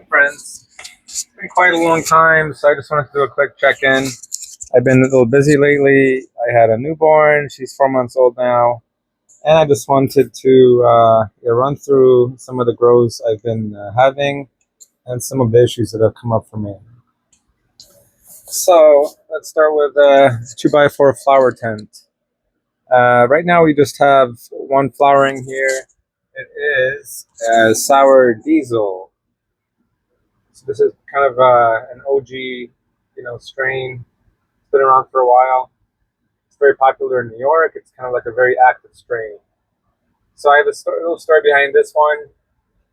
Friends. It's been quite a long time, so I just wanted to do a quick check-in. I've been a little busy lately. I had a newborn. She's 4 months old now. And I just wanted to run through some of the grows I've been having and some of the issues that have come up for me. So let's start with 2x4 flower tent. Right now we just have one flowering here. It is sour diesel. So this is kind of an OG, strain. It's been around for a while. It's very popular in New York. It's kind of like a very active strain. So I have a little story behind this one.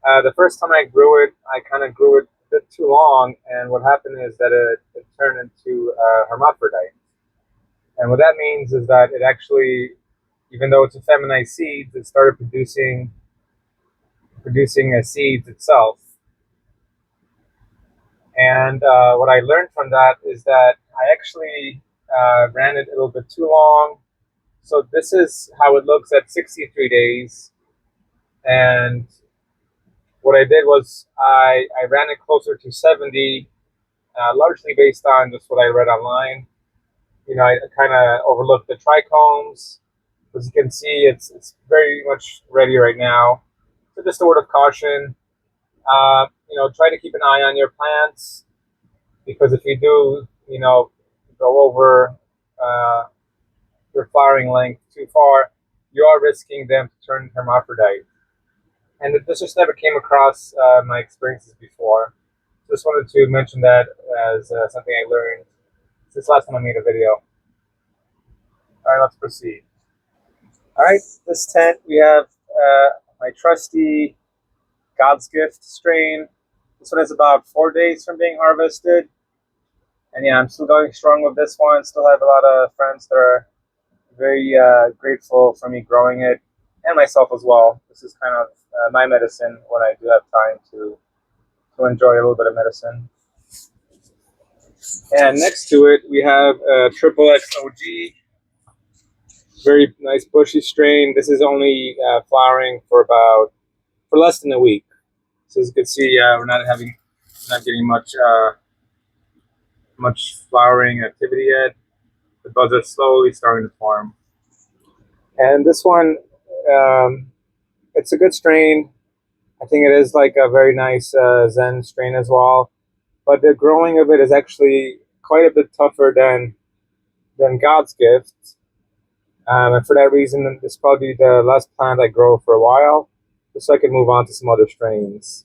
The first time I grew it, I kind of grew it a bit too long, and what happened is that it turned into hermaphrodite. And what that means is that it actually, even though it's a feminized seed, it started producing seeds itself. And what I learned from that is that I actually ran it a little bit too long. So this is how it looks at 63 days. And what I did was I ran it closer to 70, largely based on just what I read online. I kind of overlooked the trichomes. As you can see, it's very much ready right now. So just a word of caution. Try to keep an eye on your plants, because if you do, go over your flowering length too far, you are risking them to turn hermaphrodite. And this just never came across my experiences before. Just wanted to mention that as something I learned since last time I made a video. All right, let's proceed. All right, this tent we have my trusty God's Gift strain. This one is about 4 days from being harvested. And yeah, I'm still going strong with this one. Still have a lot of friends that are very grateful for me growing it, and myself as well. This is kind of my medicine when I do have time to enjoy a little bit of medicine. And next to it, we have a Triple X OG. Very nice bushy strain. This is only flowering for less than a week. So as you can see, we're not getting much flowering activity yet. The buds are slowly starting to form. And this one, it's a good strain. I think it is like a very nice Zen strain as well. But the growing of it is actually quite a bit tougher than God's Gift. And for that reason, this is probably the last plant I grow for a while, just so I can move on to some other strains.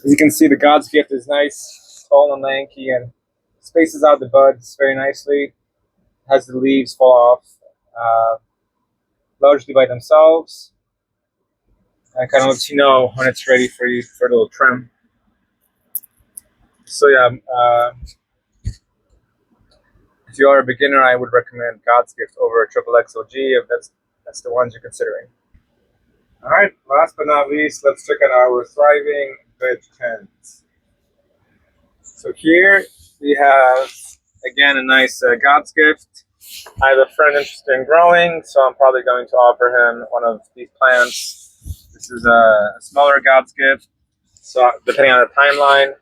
As you can see, the God's Gift is nice, tall and lanky, and spaces out the buds very nicely. Has the leaves fall off largely by themselves. And kind of lets you know when it's ready for you for a little trim. So yeah, if you are a beginner, I would recommend God's Gift over a Triple X OG if that's the ones you're considering. All right, last but not least, let's check out our thriving veg tent. So here we have, again, a nice God's Gift. I have a friend interested in growing, so I'm probably going to offer him one of these plants. This is a smaller God's Gift, so depending on the timeline,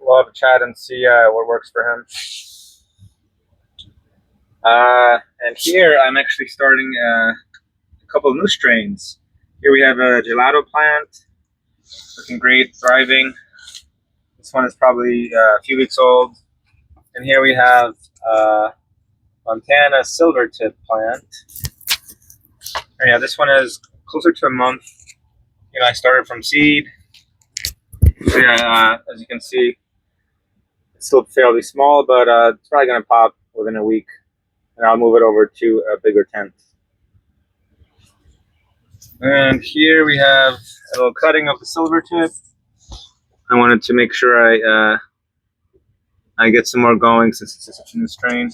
we'll have a chat and see what works for him. And here I'm actually starting a couple of new strains. Here we have a gelato plant, looking great, thriving. This one is probably a few weeks old. And here we have Montana Silvertip plant. And yeah, this one is closer to a month. I started from seed. So yeah, as you can see, it's still fairly small, but it's probably going to pop within a week. And I'll move it over to a bigger tent. And here we have a little cutting of the Silvertip. I wanted to make sure I get some more going since it's such a new strain.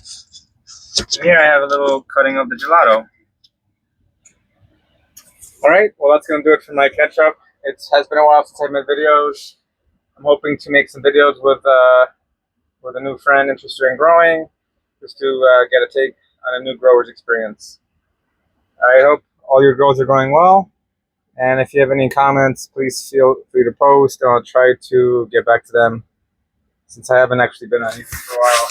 And here I have a little cutting of the gelato. All right, well, that's going to do it for my catch-up. It has been a while since I made videos. I'm hoping to make some videos with a new friend interested in growing, just to get a take on a new grower's experience. I hope all your grows are going well, And if you have any comments, please feel free to post, and I'll try to get back to them. Since I haven't actually been on YouTube for a while,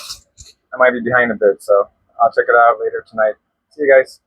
I might be behind a bit, so I'll check it out later tonight. See you guys.